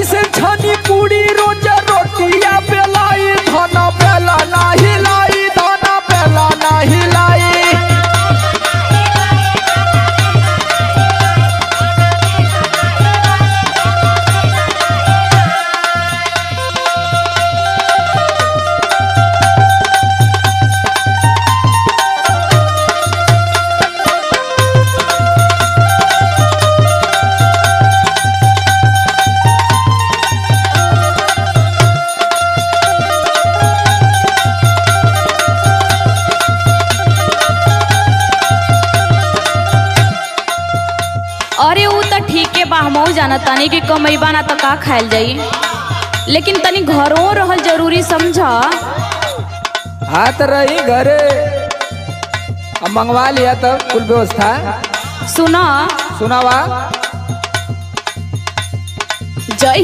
कैसे छनी पूरी रोज रोटिया बेलाई धन बेला नाही लाई धन बेला नाही लाई। अरे वो तो ठीक है बा, हमहू जाना तानी कि कमैबा ना तो का खायल जाई, लेकिन तनी घरों रहल जरूरी समझा। हाथ रही घरे अब मंगवा लिया तो कुल व्यवस्था। सुना सुनावा। जय